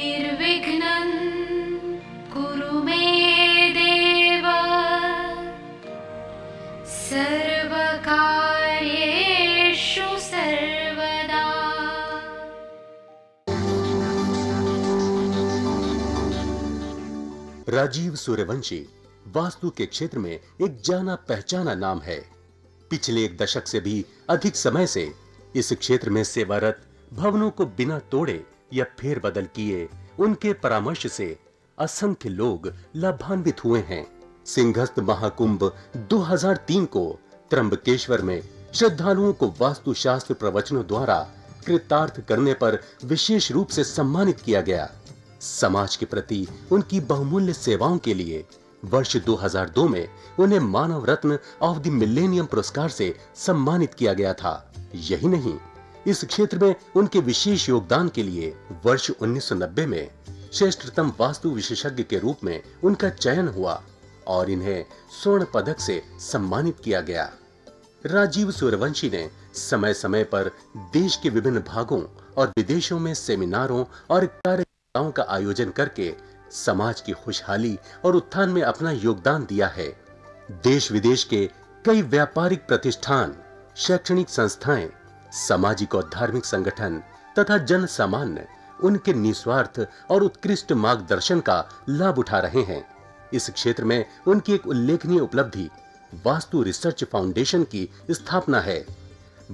निर्विघ्नं कुरु मे देव सर्वकार्येषु सर्वदा। राजीव सूर्यवंशी वास्तु के क्षेत्र में एक जाना पहचाना नाम है। पिछले एक दशक से भी अधिक समय से इस क्षेत्र में सेवारत भवनों को बिना तोड़े या फेरबदल किए उनके परामर्श से असंख्य लोग लाभान्वित हुए हैं। सिंहस्थ महाकुंभ 2003 को त्र्यंबकेश्वर में श्रद्धालुओं को वास्तुशास्त्र प्रवचनों द्वारा कृतार्थ करने पर विशेष रूप से सम्मानित किया गया। समाज के प्रति उनकी बहुमूल्य सेवाओं के लिए वर्ष 2002 में उन्हें मानव रत्न ऑफ द मिलेनियम पुरस्कार से सम्मानित किया गया था। यही नहीं, इस क्षेत्र में उनके विशेष योगदान के लिए वर्ष 1990 में श्रेष्ठतम वास्तु विशेषज्ञ के रूप में उनका चयन हुआ और इन्हें स्वर्ण पदक से सम्मानित किया गया। राजीव सूर्यवंशी ने समय समय पर देश के विभिन्न भागों और विदेशों में सेमिनारों और कार्यक्रमों का आयोजन करके समाज की खुशहाली और उत्थान में अपना योगदान दिया है। देश विदेश के कई व्यापारिक प्रतिष्ठान, शैक्षणिक संस्थाएं, सामाजिक और धार्मिक संगठन तथा जन सामान्य उनके निस्वार्थ और उत्कृष्ट मार्गदर्शन का लाभ उठा रहे हैं। इस क्षेत्र में उनकी एक उल्लेखनीय उपलब्धि वास्तु रिसर्च फाउंडेशन की स्थापना है।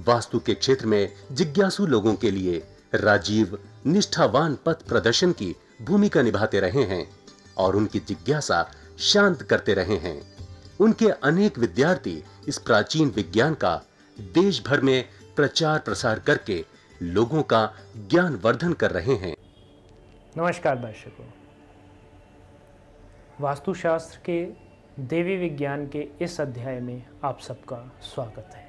वास्तु के क्षेत्र में जिज्ञासु लोगों के लिए राजीव निष्ठावान पथ प्रदर्शन की भूमिका निभाते रहे हैं और उनकी जिज्ञासा शांत करते रहे हैं। उनके अनेक विद्यार्थी इस प्राचीन विज्ञान का देश भर में प्रचार प्रसार करके लोगों का ज्ञान वर्धन कर रहे हैं। नमस्कार दर्शकों, वास्तुशास्त्र के देवी विज्ञान के इस अध्याय में आप सबका स्वागत है।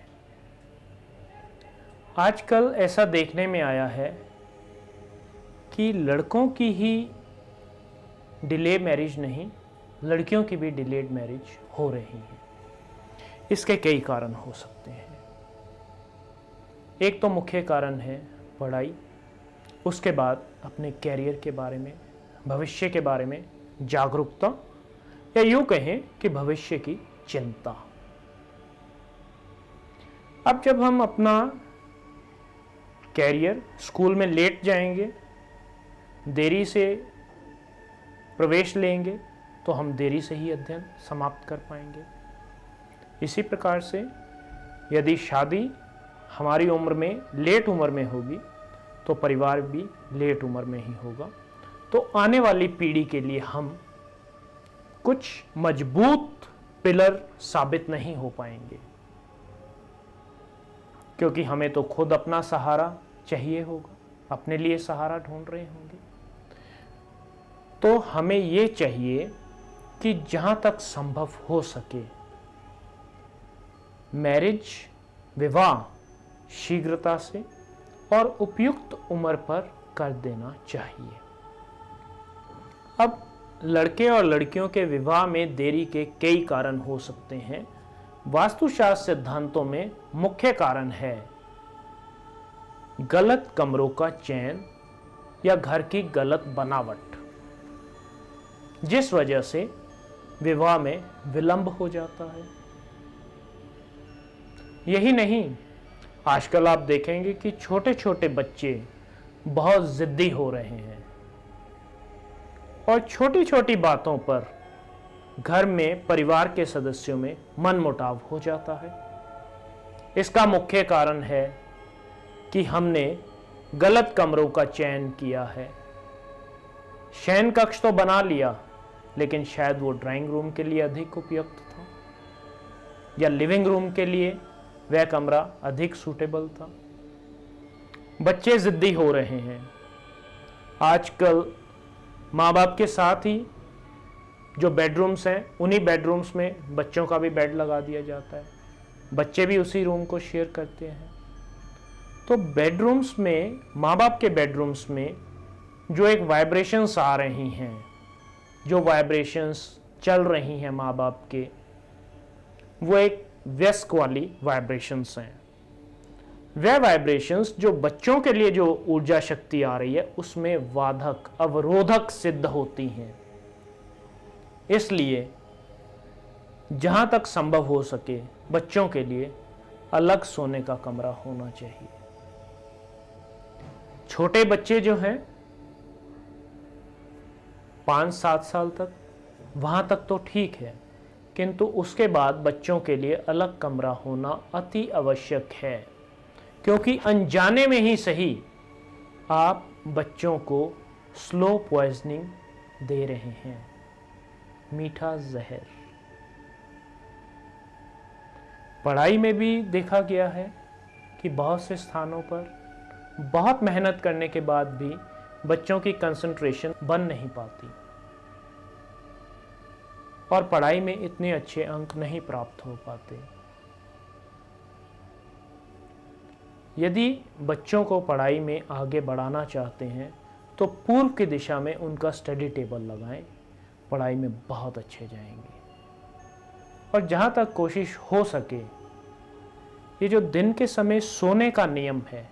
आजकल ऐसा देखने में आया है कि लड़कों की ही डिले मैरिज नहीं, लड़कियों की भी डिलेड मैरिज हो रही है। इसके कई कारण हो सकते हैं। एक तो मुख्य कारण है पढ़ाई, उसके बाद अपने कैरियर के बारे में, भविष्य के बारे में जागरूकता, या यूं कहें कि भविष्य की चिंता। अब जब हम अपना कैरियर स्कूल में लेट जाएंगे, देरी से प्रवेश लेंगे, तो हम देरी से ही अध्ययन समाप्त कर पाएंगे। इसी प्रकार से यदि शादी हमारी उम्र में लेट उम्र में होगी तो परिवार भी लेट उम्र में ही होगा। तो आने वाली पीढ़ी के लिए हम कुछ मजबूत पिलर साबित नहीं हो पाएंगे, क्योंकि हमें तो खुद अपना सहारा चाहिए होगा, अपने लिए सहारा ढूंढ रहे होंगे। तो हमें ये चाहिए कि जहां तक संभव हो सके मैरिज, विवाह शीघ्रता से और उपयुक्त उम्र पर कर देना चाहिए। अब लड़के और लड़कियों के विवाह में देरी के कई कारण हो सकते हैं। वास्तुशास्त्र सिद्धांतों में मुख्य कारण है गलत कमरों का चयन या घर की गलत बनावट, जिस वजह से विवाह में विलंब हो जाता है। यही नहीं, आजकल आप देखेंगे कि छोटे छोटे बच्चे बहुत जिद्दी हो रहे हैं और छोटी छोटी बातों पर घर में परिवार के सदस्यों में मनमुटाव हो जाता है। इसका मुख्य कारण है कि हमने गलत कमरों का चयन किया है। शयन कक्ष तो बना लिया, लेकिन शायद वो ड्राइंग रूम के लिए अधिक उपयुक्त था या लिविंग रूम के लिए वह कमरा अधिक सूटेबल था। बच्चे जिद्दी हो रहे हैं। आजकल माँ बाप के साथ ही जो बेडरूम्स हैं, उन्हीं बेडरूम्स में बच्चों का भी बेड लगा दिया जाता है। बच्चे भी उसी रूम को शेयर करते हैं। तो बेडरूम्स में, माँ बाप के बेडरूम्स में जो एक वाइब्रेशंस आ रही हैं, जो वाइब्रेशंस चल रही हैं माँ बाप के, वो एक व्यस्क वाली वाइब्रेशंस हैं। वह वाइब्रेशंस जो बच्चों के लिए जो ऊर्जा शक्ति आ रही है उसमें वाधक अवरोधक सिद्ध होती हैं। इसलिए जहां तक संभव हो सके बच्चों के लिए अलग सोने का कमरा होना चाहिए। छोटे बच्चे जो हैं 5-7 साल तक, वहां तक तो ठीक है, किंतु उसके बाद बच्चों के लिए अलग कमरा होना अति आवश्यक है, क्योंकि अनजाने में ही सही आप बच्चों को स्लो पॉइजनिंग दे रहे हैं, मीठा जहर। पढ़ाई में भी देखा गया है कि बहुत से स्थानों पर बहुत मेहनत करने के बाद भी बच्चों की कंसंट्रेशन बन नहीं पाती और पढ़ाई में इतने अच्छे अंक नहीं प्राप्त हो पाते। यदि बच्चों को पढ़ाई में आगे बढ़ाना चाहते हैं तो पूर्व की दिशा में उनका स्टडी टेबल लगाएं, पढ़ाई में बहुत अच्छे जाएंगे। और जहाँ तक कोशिश हो सके ये जो दिन के समय सोने का नियम है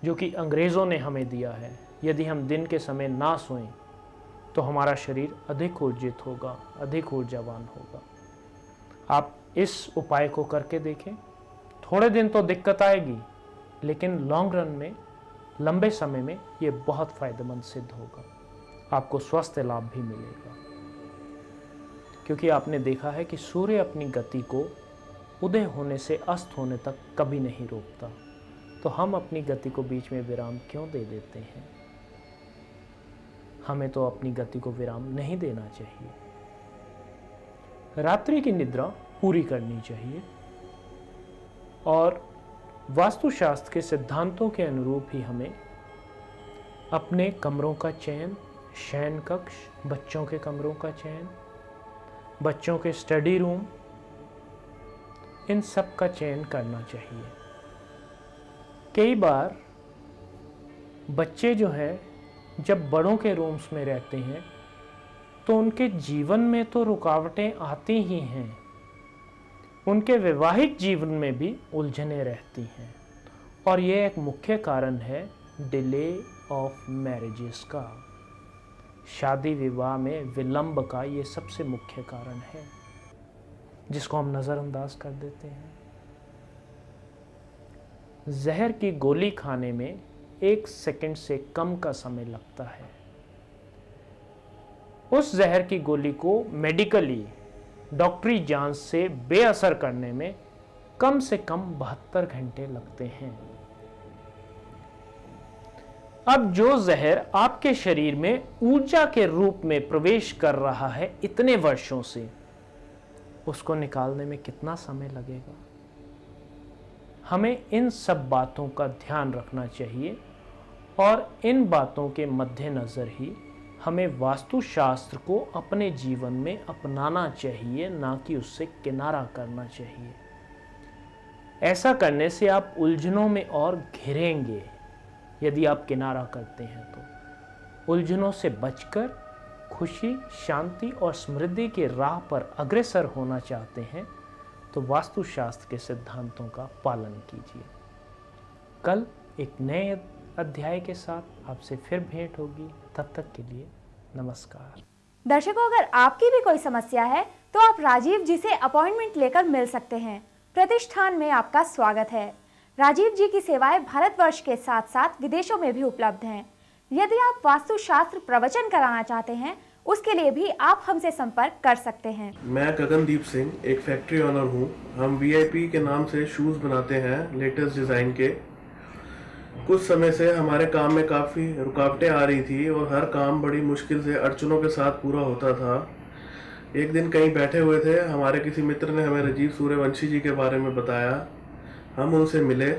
जो कि अंग्रेज़ों ने हमें दिया है, यदि हम दिन के समय ना सोएं तो हमारा शरीर अधिक ऊर्जित होगा, अधिक ऊर्जावान होगा। आप इस उपाय को करके देखें। थोड़े दिन तो दिक्कत आएगी, लेकिन लॉन्ग रन में, लंबे समय में ये बहुत फायदेमंद सिद्ध होगा। आपको स्वास्थ्य लाभ भी मिलेगा, क्योंकि आपने देखा है कि सूर्य अपनी गति को उदय होने से अस्त होने तक कभी नहीं रोकता, तो हम अपनी गति को बीच में विराम क्यों दे देते हैं? हमें तो अपनी गति को विराम नहीं देना चाहिए। रात्रि की निद्रा पूरी करनी चाहिए और वास्तुशास्त्र के सिद्धांतों के अनुरूप ही हमें अपने कमरों का चयन, शयन कक्ष, बच्चों के कमरों का चयन, बच्चों के स्टडी रूम, इन सब का चयन करना चाहिए। कई बार बच्चे जो हैं जब बड़ों के रूम्स में रहते हैं तो उनके जीवन में तो रुकावटें आती ही हैं, उनके वैवाहिक जीवन में भी उलझनें रहती हैं और ये एक मुख्य कारण है डिले ऑफ मैरिजेस का। शादी विवाह में विलंब का ये सबसे मुख्य कारण है, जिसको हम नज़रअंदाज कर देते हैं। जहर की गोली खाने में 1 सेकंड से कम का समय लगता है। उस जहर की गोली को मेडिकली, डॉक्टरी जांच से बेअसर करने में कम से कम 72 घंटे लगते हैं। अब जो जहर आपके शरीर में ऊर्जा के रूप में प्रवेश कर रहा है इतने वर्षों से, उसको निकालने में कितना समय लगेगा? हमें इन सब बातों का ध्यान रखना चाहिए और इन बातों के मद्देनजर ही हमें वास्तुशास्त्र को अपने जीवन में अपनाना चाहिए, ना कि उससे किनारा करना चाहिए। ऐसा करने से आप उलझनों में और घिरेंगे। यदि आप किनारा करते हैं तो उलझनों से बचकर खुशी, शांति और समृद्धि के राह पर अग्रसर होना चाहते हैं तो वास्तुशास्त्र के सिद्धांतों का पालन कीजिए। कल एक नए अध्याय के साथ आपसे फिर भेंट होगी। तब तक के लिए नमस्कार। दर्शकों, अगर आपकी भी कोई समस्या है तो आप राजीव जी से अपॉइंटमेंट लेकर मिल सकते हैं। प्रतिष्ठान में आपका स्वागत है। राजीव जी की सेवाएं भारतवर्ष के साथ साथ विदेशों में भी उपलब्ध हैं। यदि आप वास्तुशास्त्र प्रवचन कराना चाहते हैं, उसके लिए भी आप हमसे संपर्क कर सकते हैं। मैं गगनदीप सिंह एक फैक्ट्री ओनर हूँ। हम VIP के नाम से शूज़ बनाते हैं लेटेस्ट डिज़ाइन के। कुछ समय से हमारे काम में काफ़ी रुकावटें आ रही थी और हर काम बड़ी मुश्किल से अड़चनों के साथ पूरा होता था। एक दिन कहीं बैठे हुए थे, हमारे किसी मित्र ने हमें राजीव सूर्यवंशी जी के बारे में बताया। हम उनसे मिले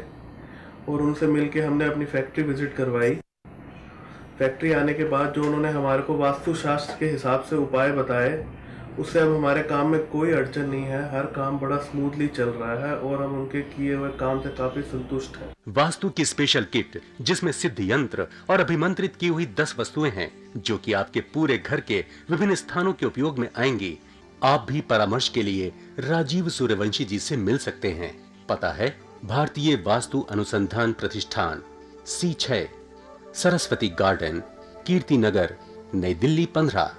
और उनसे मिल के हमने अपनी फैक्ट्री विजिट करवाई। फैक्ट्री आने के बाद जो उन्होंने हमारे को वास्तुशास्त्र के हिसाब से उपाय बताए, उससे अब हमारे काम में कोई अड़चन नहीं है। हर काम बड़ा स्मूथली चल रहा है और हम उनके किए हुए काम से काफी संतुष्ट हैं। वास्तु की स्पेशल किट, जिसमें सिद्ध यंत्र और अभिमंत्रित की हुई 10 वस्तुएं हैं, जो कि आपके पूरे घर के विभिन्न स्थानों के उपयोग में आएंगी। आप भी परामर्श के लिए राजीव सूर्यवंशी जी से मिल सकते हैं। पता है भारतीय वास्तु अनुसंधान प्रतिष्ठान, C6, सरस्वती गार्डन, कीर्ति नगर, नई दिल्ली 15।